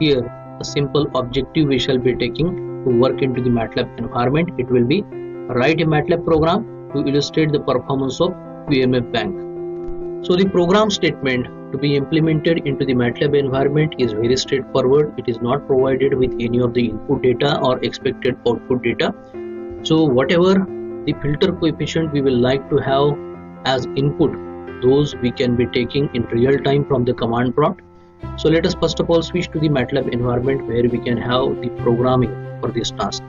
here a simple objective we shall be taking to work into the MATLAB environment. It will be write a MATLAB program to illustrate the performance of QMF bank. So the program statement to be implemented into the MATLAB environment is very straightforward. It is not provided with any of the input data or expected output data. So whatever the filter coefficient we will like to have as input, those we can be taking in real time from the command prompt. So let us first of all switch to the MATLAB environment where we can have the programming for this task.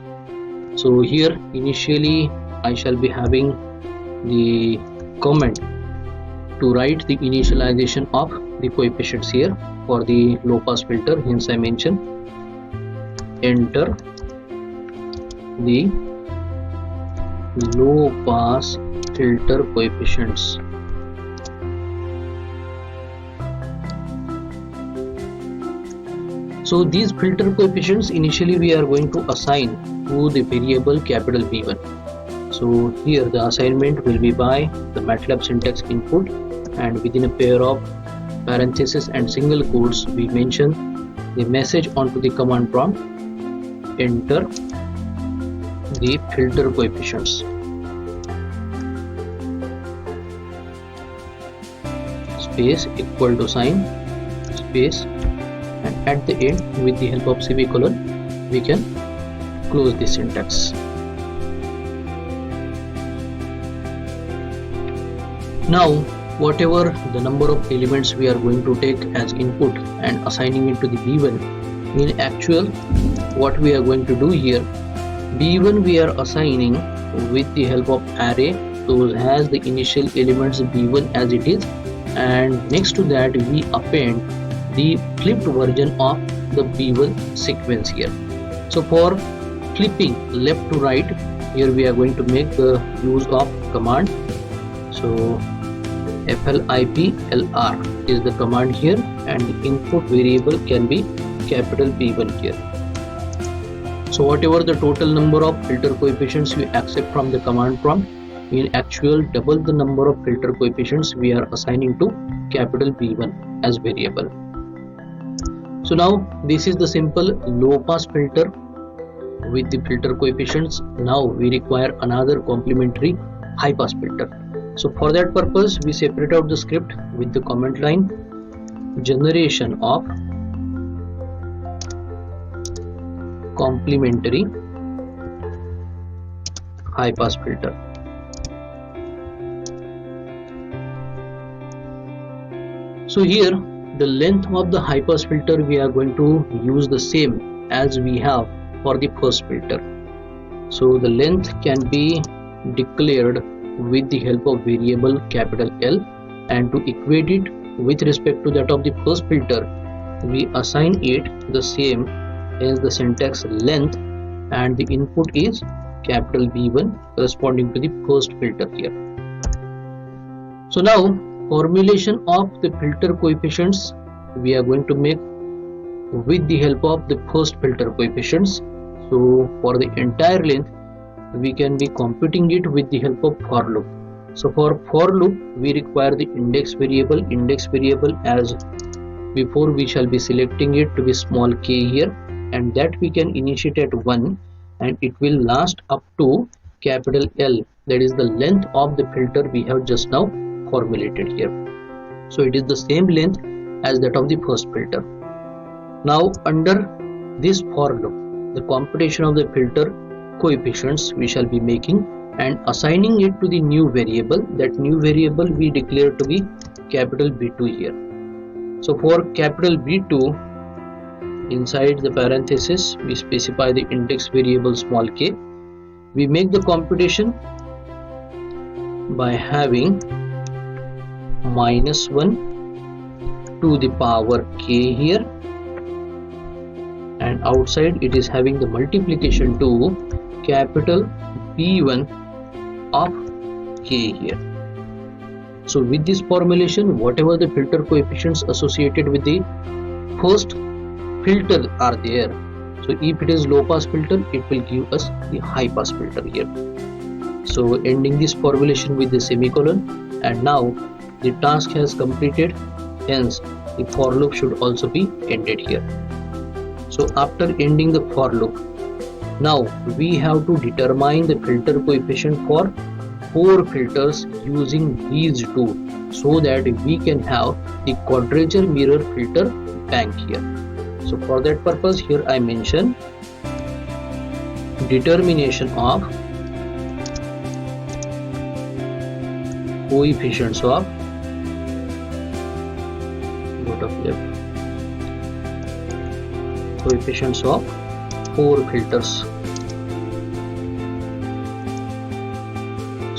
So here initially I shall be having the comment to write the initialization of the coefficients here for the low pass filter. Hence I mention enter the low pass filter coefficients. So these filter coefficients initially we are going to assign to the variable capital B1. So here the assignment will be by the MATLAB syntax input, and within a pair of parentheses and single quotes we mention the message onto the command prompt, enter the filter coefficients. Space equal to sign space, and at the end with the help of semicolon we can close the syntax. Now whatever the number of elements we are going to take as input and assigning it to the B1, in actual what we are going to do here, B1 we are assigning with the help of array, so has the initial elements B1 as it is, and next to that we append the flipped version of the B1 sequence here. So for flipping left to right, here we are going to make the use of command. So flip_lr is the command here, and the input variable can be capital B1 here. So whatever the total number of filter coefficients we accept from the command prompt, in actual double the number of filter coefficients we are assigning to capital B1 as variable. So now this is the simple low pass filter with the filter coefficients. Now we require another complementary high pass filter. So for that purpose we separate out the script with the comment line generation of complementary high pass filter. So here the length of the high pass filter we are going to use the same as we have for the first filter. So the length can be declared with the help of variable capital L, and to equate it with respect to that of the first filter we assign it the same as the syntax length, and the input is capital B1 corresponding to the first filter here. So now formulation of the filter coefficients we are going to make with the help of the first filter coefficients. So for the entire length we can be computing it with the help of for loop. So for loop we require the index variable as before we shall be selecting it to be small k here, and that we can initiate at 1 and it will last up to capital L, that is the length of the filter we have just now formulated here. So it is the same length as that of the first filter. Now under this for loop, the computation of the filter coefficients we shall be making and assigning it to the new variable. That new variable we declare to be capital B2 here. So for capital B2, inside the parenthesis we specify the index variable small k. We make the computation by having -1 to the power k here, and outside it is having the multiplication to capital B1 of k here. So with this formulation, whatever the filter coefficients associated with the first filter are there, so if it is low pass filter it will give us the high pass filter here. So ending this formulation with the semicolon, and now the task has completed, hence the for loop should also be ended here. So after ending the for loop, now we have to determine the filter coefficient for 4 filters using these two, so that we can have the quadrature mirror filter bank here. So for that purpose, here I mention determination of coefficients of coefficients of 4 filters.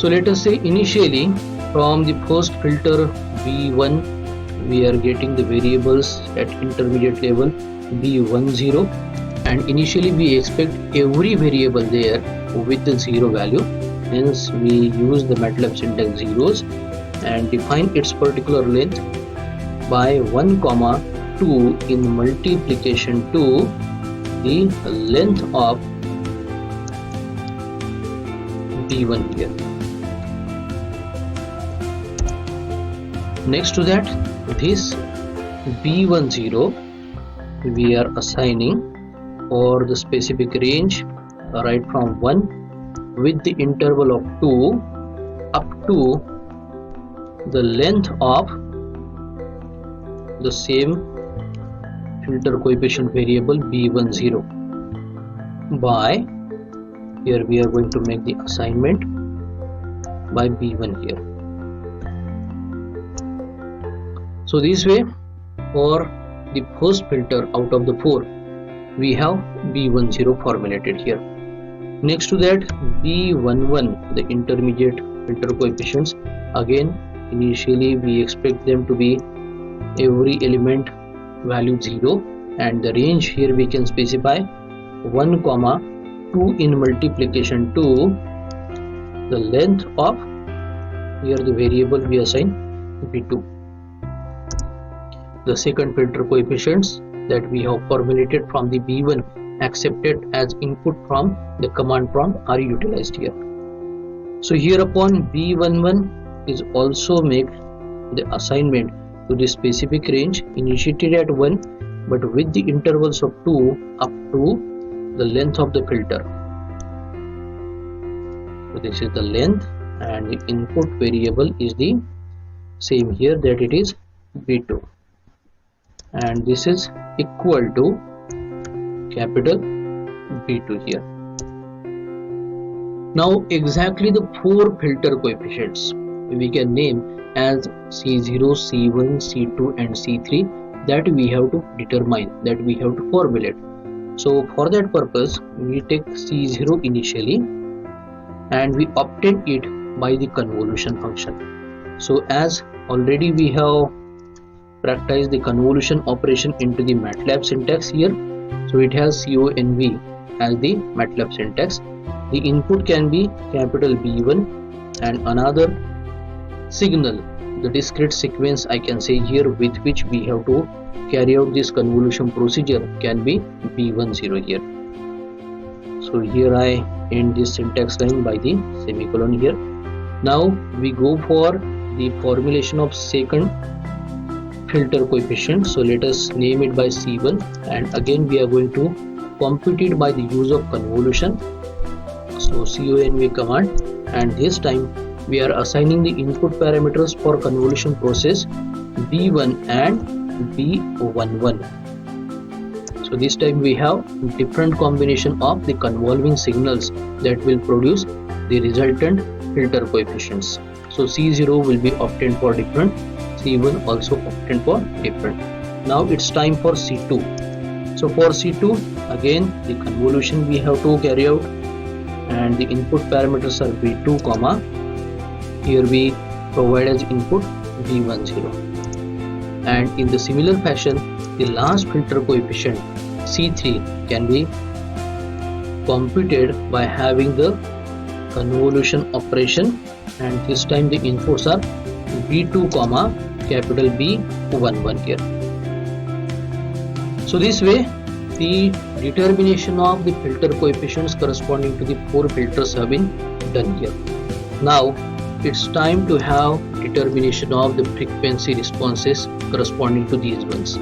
So let us say initially from the first filter B1 we are getting the variables at intermediate level B10, and initially we expect every variable there with the 0 value, hence we use the MATLAB syntax zeros and define its particular length by 1, 2 in multiplication to the length of B1 here. Next to that, this B10 we are assigning for the specific range right from 1 with the interval of 2 up to the length of the same filter coefficient variable B10 by, here we are going to make the assignment by B1 here. So this way, for the first filter out of the 4 we have B10 formulated here. Next to that, B11, the intermediate filter coefficients, again initially we expect them to be every element value 0, and the range here we can specify 1, 2 in multiplication to the length of, here the variable we assign B2. The second filter coefficients that we have formulated from the B1 accepted as input from the command prompt are utilized here. So here upon B11 is also make the assignment to the specific range initiated at 1 but with the intervals of 2 up to the length of the filter. So this is the length, and the input variable is the same here, that it is B2, and this is equal to capital B2 here. Now exactly the 4 filter coefficients we can name as C0, C1, C2 and C3 that we have to determine, that we have to formulate. So for that purpose we take C0 initially and we obtain it by the convolution function. So as already we have practiced the convolution operation into the MATLAB syntax here, so it has CONV as the MATLAB syntax. The input can be capital B1 and another signal, the discrete sequence I can say here with which we have to carry out this convolution procedure can be B10 here. So here I end this syntax line by the semicolon here. Now we go for the formulation of second filter coefficient. So let us name it by C1, and again we are going to compute it by the use of convolution. So conv command, and this time we are assigning the input parameters for convolution process B1 and B11. So this time we have different combination of the convolving signals that will produce the resultant filter coefficients. So C0 will be obtained for different, C1 also obtained for different. Now it's time for C2. So for C2 again the convolution we have to carry out, and the input parameters are B2, here we provide as input B10, and in the similar fashion the last filter coefficient C3 can be computed by having the convolution operation, and this time the inputs are B2, capital B11 here. So this way the determination of the filter coefficients corresponding to the 4 filters have been done here. Now it's time to have determination of the frequency responses corresponding to these ones.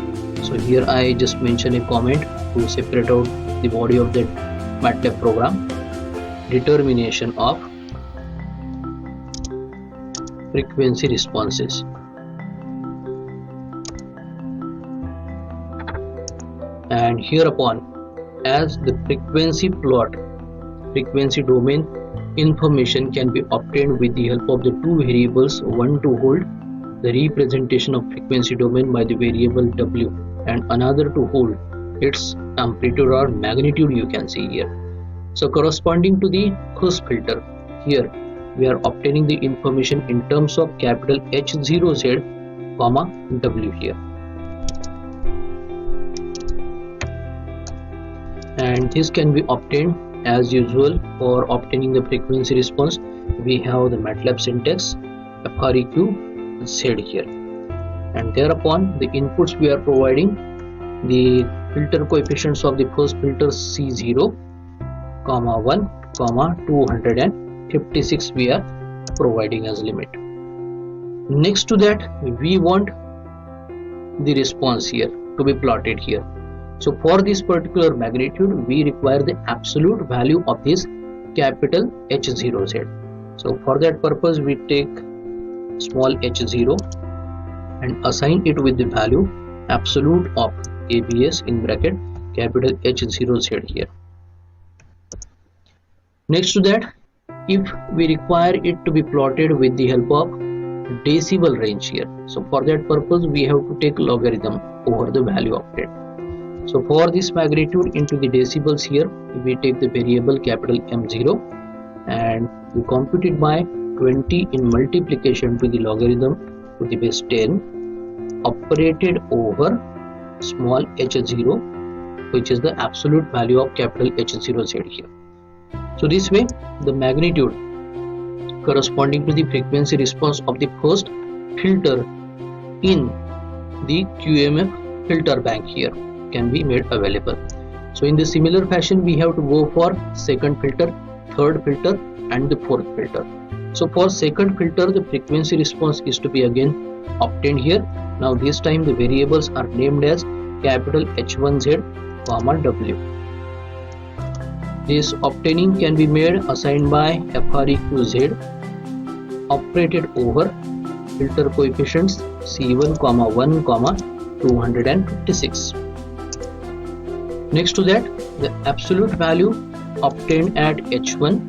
So here I just mention a comment to separate out the body of the MATLAB program. Determination of frequency responses. And hereupon, as the frequency plot, frequency domain information can be obtained with the help of the two variables, one to hold the representation of frequency domain by the variable w and another to hold its amplitude or magnitude, you can see here. So corresponding to the first filter, here we are obtaining the information in terms of capital H0Z comma W here. And this can be obtained as usual. For obtaining the frequency response, we have the MATLAB syntax FREQ Z here, and thereupon the inputs we are providing the filter coefficients of the first filter C0, 1, 256 we are providing as limit. Next to that, we want the response here to be plotted here. So for this particular magnitude, we require the absolute value of this capital H0Z. So for that purpose, we take small h0 and assign it with the value absolute of ABS in bracket capital H0Z here. Next to that, if we require it to be plotted with the help of decibel range here, so for that purpose we have to take logarithm over the value obtained. So for this magnitude into the decibels here, we take the variable capital M0 and we compute it by 20 in multiplication to the logarithm to the base 10 operated over small h0, which is the absolute value of capital H0Z here. So this way, the magnitude corresponding to the frequency response of the first filter in the QMF filter bank here can be made available. So in the similar fashion, we have to go for second filter, third filter and the fourth filter. So for second filter, the frequency response is to be again obtained here. Now this time the variables are named as capital H1Z comma W. This obtaining can be made assigned by FREQZ operated over filter coefficients C1, 1, 256. Next to that, the absolute value obtained at H1,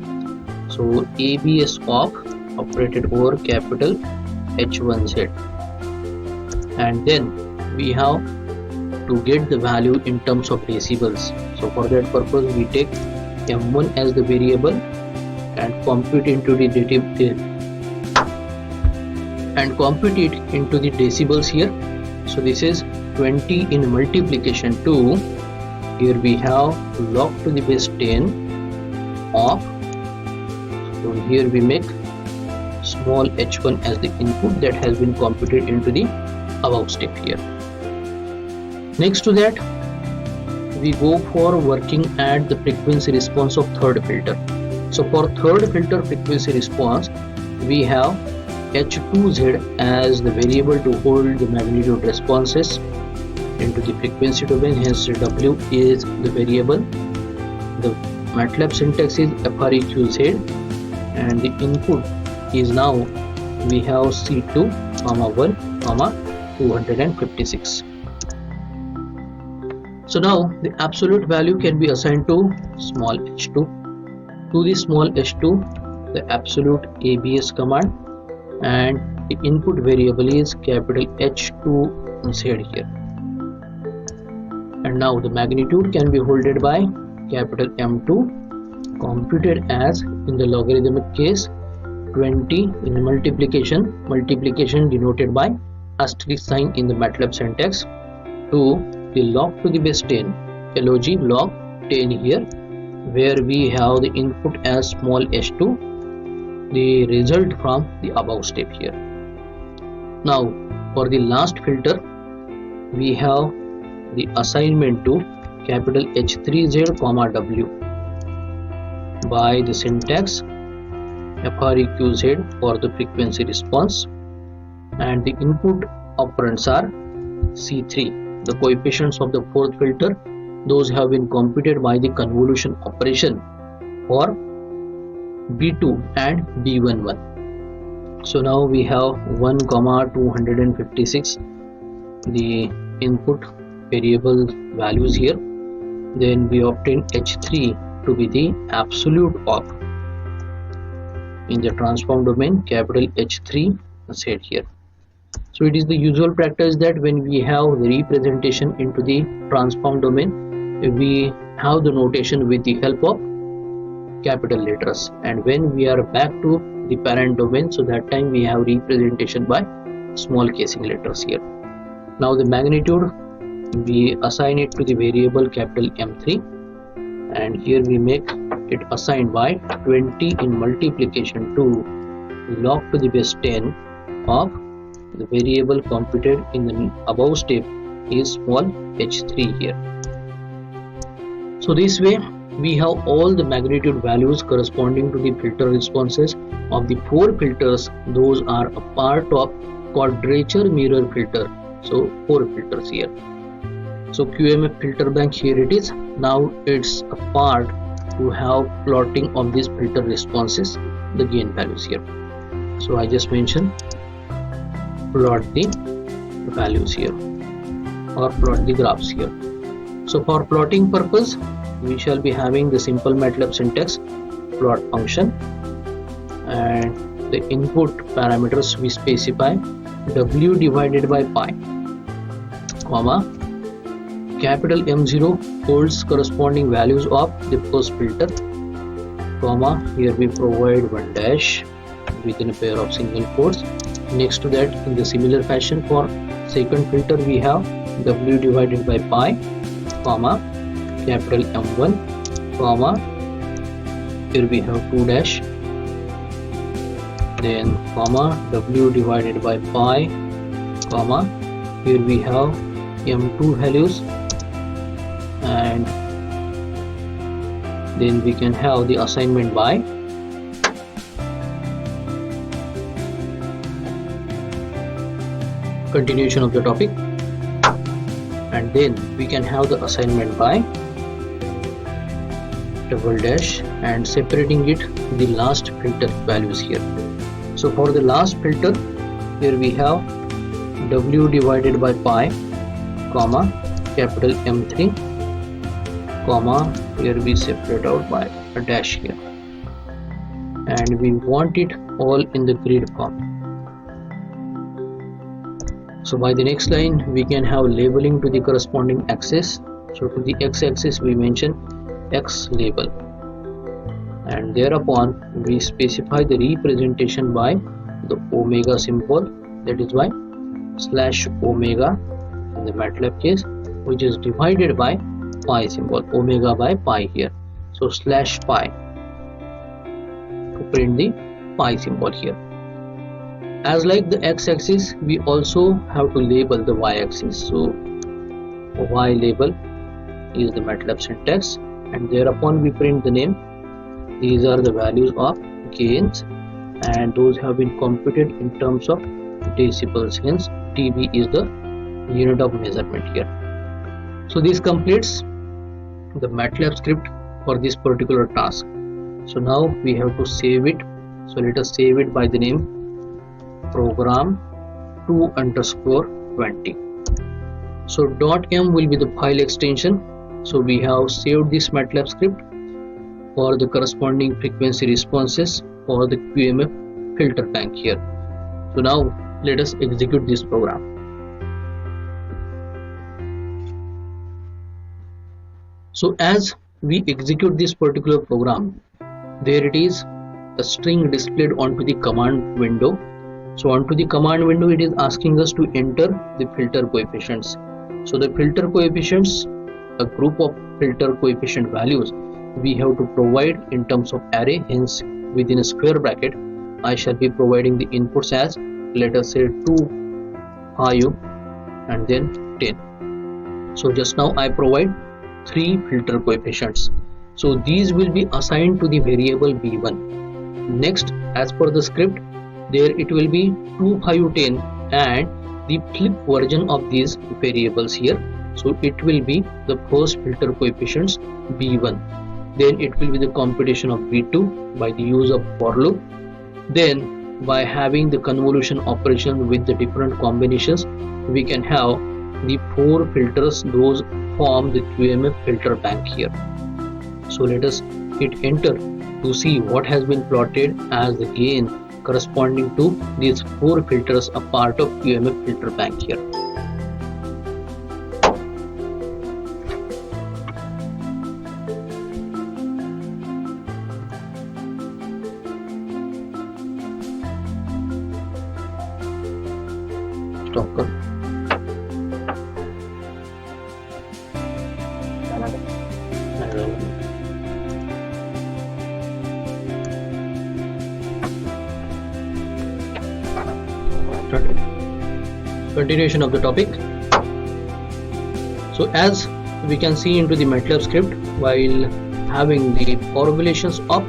so ABS of operated over capital H1Z, and then we have to get the value in terms of decibels. So for that purpose, we take M1 as the variable and compute into the decibels here. So this is 20 in multiplication to, here we have log to the base 10 of, so here we make small h1 as the input that has been computed into the above step here. Next to that, we go for working at the frequency response of third filter. So for third filter frequency response, we have H2Z as the variable to hold the magnitude responses into the frequency domain, hence W is the variable. The MATLAB syntax is FREQZ and the input is now we have C2, 1, 256. So now the absolute value can be assigned to small h2. To the small h2, the absolute ABS command, and the input variable is capital H2Z here. And now the magnitude can be holded by capital M2 computed as, in the logarithmic case, 20 in multiplication denoted by asterisk sign in the MATLAB syntax, to the log to the base 10, log log 10 here, where we have the input as small h2, the result from the above step here. Now for the last filter, we have the assignment to capital H3Z W by the syntax FREQZ for the frequency response, and the input operands are C3, the coefficients of the fourth filter those have been computed by the convolution operation for B2 and B11. So now we have 1,256 the input variable values here. Then we obtain H3 to be the absolute of in the transform domain, capital H3 said here. So it is the usual practice that when we have the representation into the transform domain, we have the notation with the help of capital letters, and when we are back to the parent domain, so that time we have representation by small casing letters here. Now the magnitude, we assign it to the variable capital M3, and here we make it assigned by 20 in multiplication to log to the base 10 of the variable computed in the above step is small h3 here. So this way we have all the magnitude values corresponding to the filter responses of the 4 filters. Those are a part of quadrature mirror filter. So 4 filters here. So QMF filter bank, here it is. Now it's a part to have plotting of these filter responses, the gain values here. So I just mentioned plot the values here or plot the graphs here. So for plotting purpose, we shall be having the simple MATLAB syntax, plot function, and the input parameters we specify w divided by pi, comma, capital M0 holds corresponding values of the first filter, comma, here we provide 1 dash within a pair of single quotes. Next to that, in the similar fashion for second filter, we have w divided by pi, comma, capital M1, comma, here we have 2 dash, then comma, w divided by pi, comma, here we have M2 values, and then we can have the assignment by continuation of the topic, and then we can have the assignment by double dash and separating it the last filter values here. So for the last filter, here we have w divided by pi, comma, capital M3, comma, here we separate out by a dash here, and we want it all in the grid form. So by the next line, we can have labeling to the corresponding axis. So to the x-axis we mention x label, and thereupon we specify the representation by the omega symbol, that is why slash omega in the MATLAB case, which is divided by pi symbol, omega by pi here. So slash pi to print the pi symbol here. As like the x-axis, we also have to label the y-axis. So y label is the MATLAB syntax, and thereupon we print the name. These are the values of gains, and those have been computed in terms of decibels, hence dB is the unit of measurement here. So this completes the MATLAB script for this particular task. So now we have to save it. So let us save it by the name program 2_20. So .m will be the file extension. So we have saved this MATLAB script for the corresponding frequency responses for the QMF filter bank here. So now let us execute this program. So as we execute this particular program, there it is, a string displayed onto the command window. So onto the command window, it is asking us to enter the filter coefficients. So the filter coefficients, a group of filter coefficient values, we have to provide in terms of array. Hence within a square bracket, I shall be providing the inputs as, let us say 2, 5 and then 10. So just now I provide 3 filter coefficients. So these will be assigned to the variable b1. Next, as per the script, there it will be 2, 5, 10 and the flip version of these variables here. So it will be the first filter coefficients B1. Then it will be the computation of B2 by the use of for loop. Then by having the convolution operation with the different combinations, we can have the 4 filters. Those form the QMF filter bank here. So let us hit enter to see what has been plotted as the gain corresponding to these 4 filters, a part of QMF filter bank here. Stop कर. Continuation of the topic. So as we can see into the MATLAB script, while having the formulations of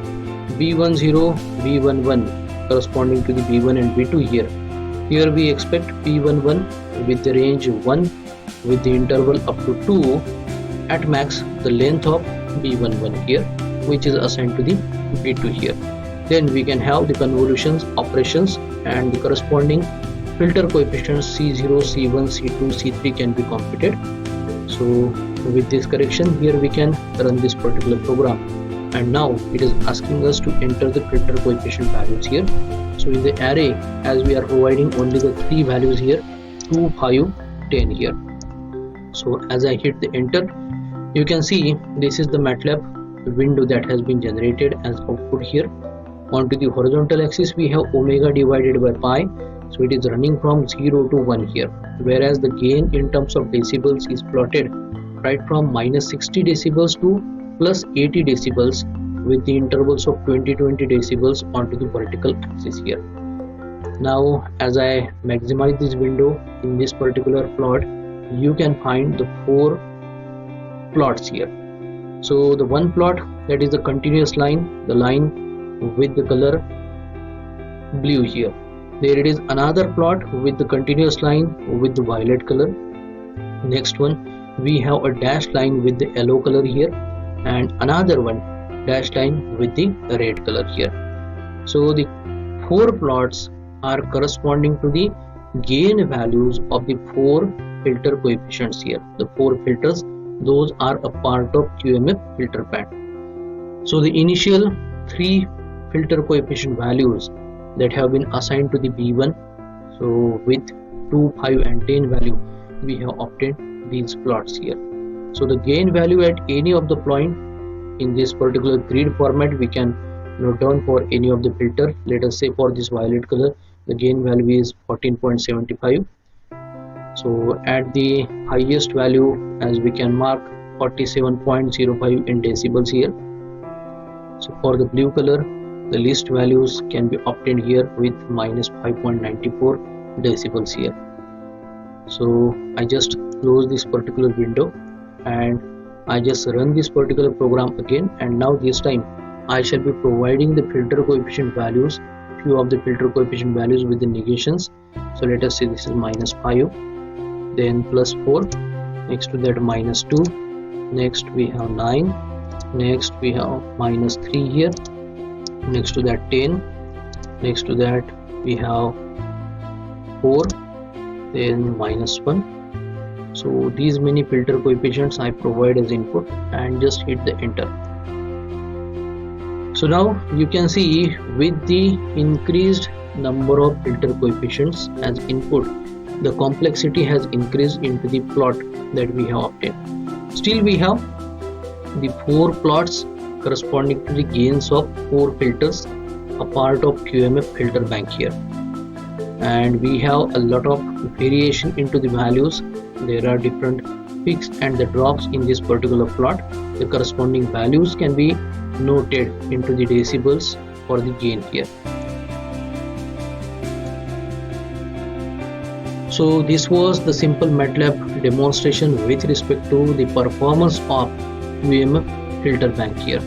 B10, B11 corresponding to the B1 and B2 here we expect B11 with the range 1 with the interval up to 2, at max the length of B11 here, which is assigned to the B2 here. Then we can have the convolutions operations and the corresponding filter coefficients C0, C1, C2, C3 can be computed. So with this correction here we can run this particular program, and now it is asking us to enter the filter coefficient values here. So in the array, as we are providing only the 3 values here, 2, 5, 10 here. So as I hit the enter, you can see this is the MATLAB window that has been generated as output here. Onto the horizontal axis we have omega divided by pi. So it is running from 0 to 1 here, whereas the gain in terms of decibels is plotted right from minus 60 decibels to plus 80 decibels with the intervals of 20 decibels onto the vertical axis here. Now as I maximize this window in this particular plot, you can find the 4 plots here. So the one plot, that is the continuous line, the line with the color blue here. There it is another plot with the continuous line with the violet color. Next one we have a dashed line with the yellow color here, and another one dashed line with the red color here. So the 4 plots are corresponding to the gain values of the 4 filter coefficients here. The 4 filters, those are a part of QMF filter band. So the initial 3 filter coefficient values that have been assigned to the B1, so with 2, 5 and 10 value we have obtained these plots here. So the gain value at any of the point in this particular grid format we can note down for any of the filter. Let us say for this violet color the gain value is 14.75. so at the highest value, as we can mark, 47.05 in decibels here. So for the blue color, the least values can be obtained here with minus 5.94 decibels here. So I just close this particular window and I just run this particular program again, and now this time I shall be providing the filter coefficient values, few of the filter coefficient values with the negations. So let us say this is minus 5, then plus 4, next to that minus 2, next we have 9, next we have minus 3 here, next to that 10, next to that we have 4, then minus 1. So these many filter coefficients I provide as input and just hit the enter. So now you can see with the increased number of filter coefficients as input, the complexity has increased into the plot that we have obtained. Still we have the 4 plots corresponding to the gains of 4 filters, a part of QMF filter bank here, and we have a lot of variation into the values. There are different peaks and the drops in this particular plot. The corresponding values can be noted into the decibels for the gain here. So this was the simple MATLAB demonstration with respect to the performance of QMF filter bank here.